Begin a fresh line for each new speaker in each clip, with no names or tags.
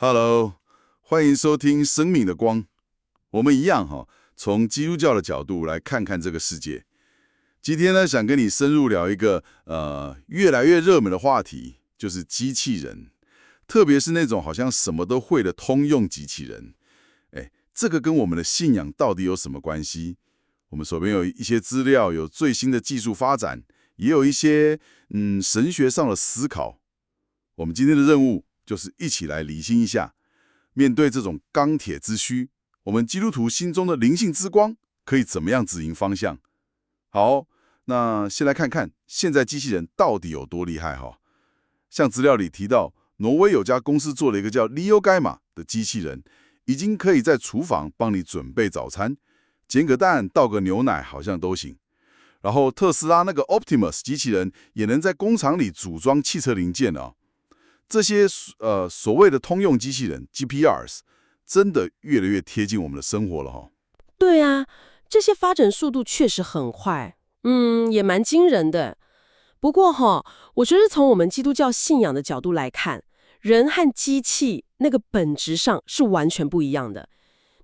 Hello，欢迎收听《生命的光》。我们一样从基督教的角度来看看这个世界。今天呢，想跟你深入聊一个越来越热门的话题，就是机器人，特别是那种好像什么都会的通用机器人。这个跟我们的信仰到底有什么关系？我们手边有一些资料，有最新的技术发展，也有一些神学上的思考。我们今天的任务就是一起来理清一下，面对这种钢铁之躯，我们基督徒心中的灵性之光可以怎么样指引方向？好，那先来看看现在机器人到底有多厉害像资料里提到，挪威有家公司做了一个叫 Leo Gamma 的机器人，已经可以在厨房帮你准备早餐，煎个蛋、倒个牛奶好像都行。然后特斯拉那个 Optimus 机器人也能在工厂里组装汽车零件这些所谓的通用机器人 GPRs 真的越来越贴近我们的生活了
对啊，这些发展速度确实很快，也蛮惊人的。不过我觉得从我们基督教信仰的角度来看，人和机器那个本质上是完全不一样的。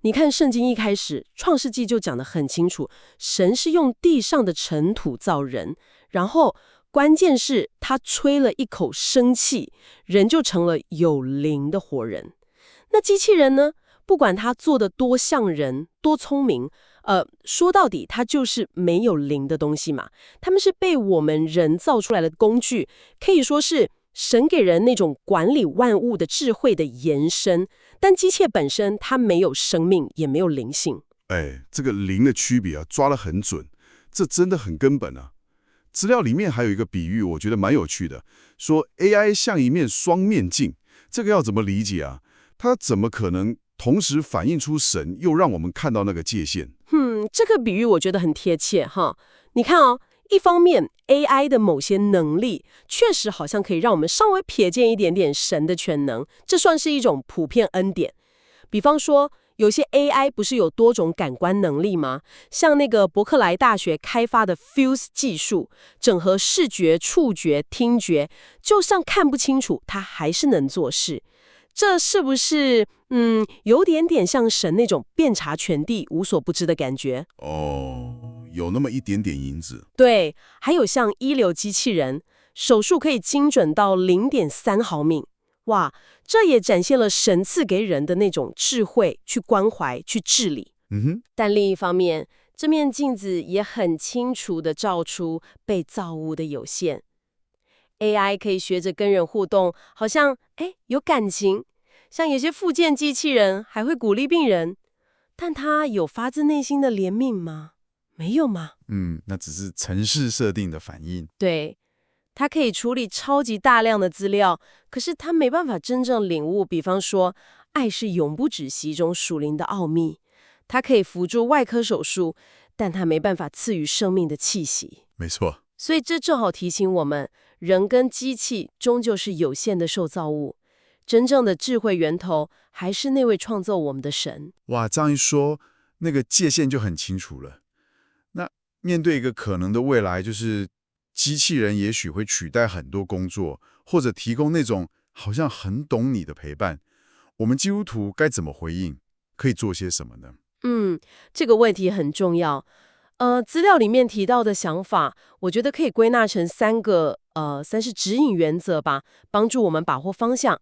你看圣经一开始，创世纪就讲得很清楚，神是用地上的尘土造人，然后关键是他吹了一口生气，人就成了有灵的活人。那机器人呢？不管它做的多像人、多聪明，说到底，它就是没有灵的东西嘛。它们是被我们人造出来的工具，可以说是神给人那种管理万物的智慧的延伸。但机械本身它没有生命，也没有灵性。
这个灵的区别抓得很准，这真的很根本啊。资料里面还有一个比喻，我觉得蛮有趣的，说 AI 像一面双面镜，这个要怎么理解啊？它怎么可能同时反映出神，又让我们看到那个界限？
这个比喻我觉得很贴切哈。你看一方面 AI 的某些能力确实好像可以让我们稍微瞥见一点点神的全能，这算是一种普遍恩典。比方说，有些 AI 不是有多种感官能力吗？像那个伯克莱大学开发的 Fuse 技术，整合视觉、触觉、听觉，就算看不清楚，它还是能做事。这是不是有点点像神那种遍察全地、无所不知的感觉？
有那么一点点影子。
对，还有像医疗机器人，手术可以精准到0.3毫米。哇，这也展现了神赐给人的那种智慧，去关怀、去治理。但另一方面，这面镜子也很清楚地照出被造物的有限。AI 可以学着跟人互动，好像有感情，像有些复健机器人还会鼓励病人，但它有发自内心的怜悯吗？没有吗？
那只是程式设定的反应。
对，它可以处理超级大量的资料，可是它没办法真正领悟，比方说爱是永不止息中属灵的奥秘。它可以辅助外科手术，但它没办法赐予生命的气息。
没错。
所以这正好提醒我们，人跟机器终究是有限的受造物，真正的智慧源头还是那位创造我们的神。
哇，这样一说，那个界限就很清楚了。那面对一个可能的未来，就是机器人也许会取代很多工作，或者提供那种好像很懂你的陪伴，我们基督徒该怎么回应？可以做些什么呢？
这个问题很重要。资料里面提到的想法，我觉得可以归纳成三是指引原则吧，帮助我们把握方向。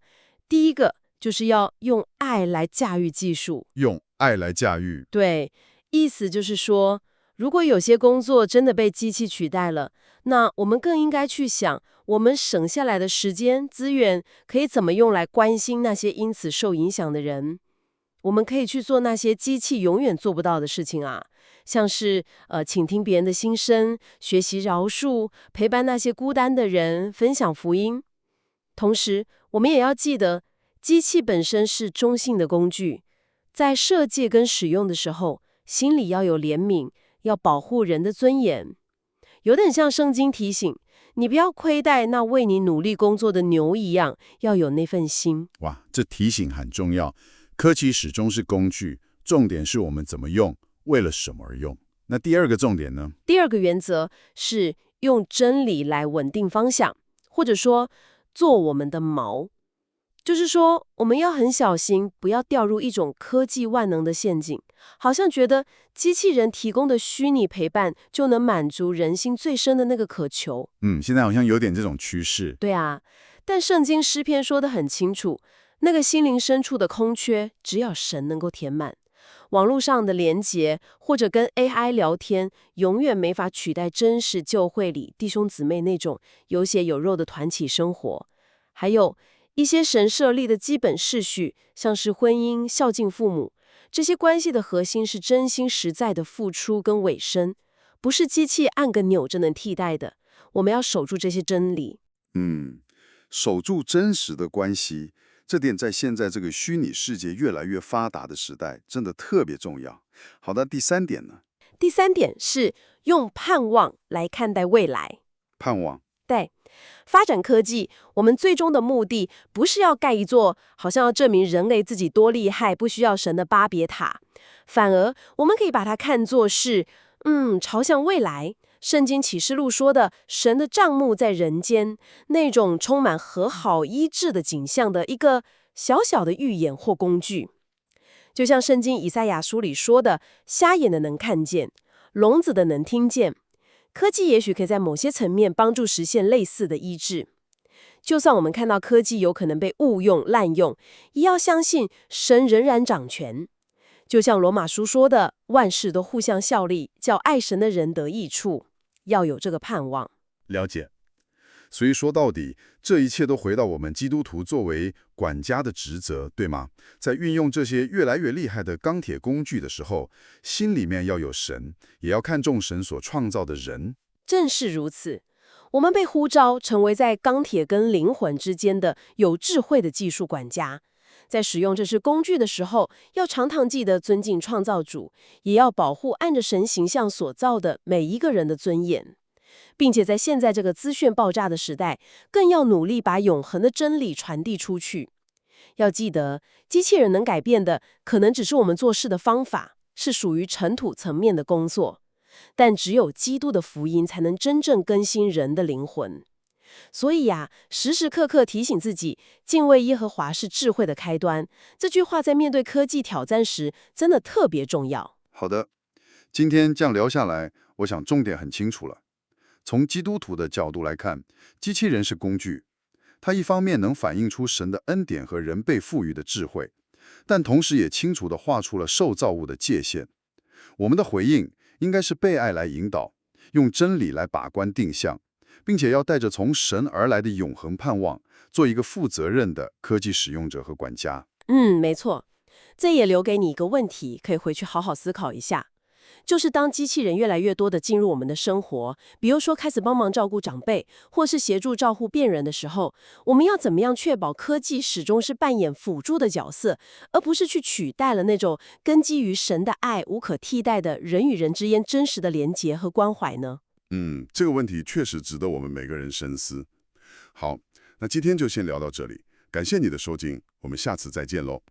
第一个就是要用爱来驾驭技术。
用爱来驾驭。
对，意思就是说，如果有些工作真的被机器取代了，那我们更应该去想，我们省下来的时间、资源可以怎么用来关心那些因此受影响的人。我们可以去做那些机器永远做不到的事情啊，像是倾听别人的心声，学习饶恕，陪伴那些孤单的人，分享福音。同时，我们也要记得，机器本身是中性的工具，在设计跟使用的时候，心里要有怜悯，要保护人的尊严。有点像圣经提醒你，不要亏待那为你努力工作的牛一样，要有那份心。
哇，这提醒很重要。科技始终是工具，重点是我们怎么用，为了什么而用。那第二个重点呢？
第二个原则是用真理来稳定方向，或者说做我们的锚。就是说，我们要很小心，不要掉入一种科技万能的陷阱，好像觉得机器人提供的虚拟陪伴就能满足人心最深的那个渴求。
现在好像有点这种趋势。
对啊，但圣经诗篇说得很清楚，那个心灵深处的空缺，只有神能够填满。网络上的连结或者跟 AI 聊天，永远没法取代真实教会里弟兄姊妹那种有血有肉的团体生活。还有一些神设立的基本秩序，像是婚姻、孝敬父母，这些关系的核心是真心实在的付出跟委身，不是机器按个钮就能替代的。我们要守住这些真理。
守住真实的关系，这点在现在这个虚拟世界越来越发达的时代，真的特别重要。好的，第三点呢？
第三点是用盼望来看待未来。
盼望。
对，发展科技，我们最终的目的不是要盖一座好像要证明人类自己多厉害，不需要神的巴别塔，反而我们可以把它看作是，朝向未来。圣经启示录说的神的帐幕在人间，那种充满和好医治的景象的一个小小的预演或工具。就像圣经以赛亚书里说的，瞎眼的能看见，聋子的能听见。科技也许可以在某些层面帮助实现类似的医治。就算我们看到科技有可能被误用、滥用，也要相信神仍然掌权。就像罗马书说的，万事都互相效力，叫爱神的人得益处。要有这个盼望。
了解。所以说到底，这一切都回到我们基督徒作为管家的职责，对吗？在运用这些越来越厉害的钢铁工具的时候，心里面要有神，也要看重神所创造的人。
正是如此，我们被呼召成为在钢铁跟灵魂之间的有智慧的技术管家。在使用这些工具的时候，要常常记得尊敬创造主，也要保护按着神形象所造的每一个人的尊严，并且在现在这个资讯爆炸的时代，更要努力把永恒的真理传递出去。要记得，机器人能改变的可能只是我们做事的方法，是属于尘土层面的工作，但只有基督的福音才能真正更新人的灵魂。所以呀，时时刻刻提醒自己，敬畏耶和华是智慧的开端。这句话在面对科技挑战时，真的特别重要。
好的，今天这样聊下来，我想重点很清楚了。从基督徒的角度来看，机器人是工具，它一方面能反映出神的恩典和人被赋予的智慧，但同时也清楚地画出了受造物的界限。我们的回应应该是被爱来引导，用真理来把关定向，并且要带着从神而来的永恒盼望，做一个负责任的科技使用者和管家。
没错。这也留给你一个问题，可以回去好好思考一下。就是当机器人越来越多地进入我们的生活，比如说开始帮忙照顾长辈，或是协助照顾病人的时候，我们要怎么样确保科技始终是扮演辅助的角色，而不是去取代了那种根基于神的爱无可替代的人与人之间真实的连结和关怀呢？
这个问题确实值得我们每个人深思。好，那今天就先聊到这里，感谢你的收听，我们下次再见喽。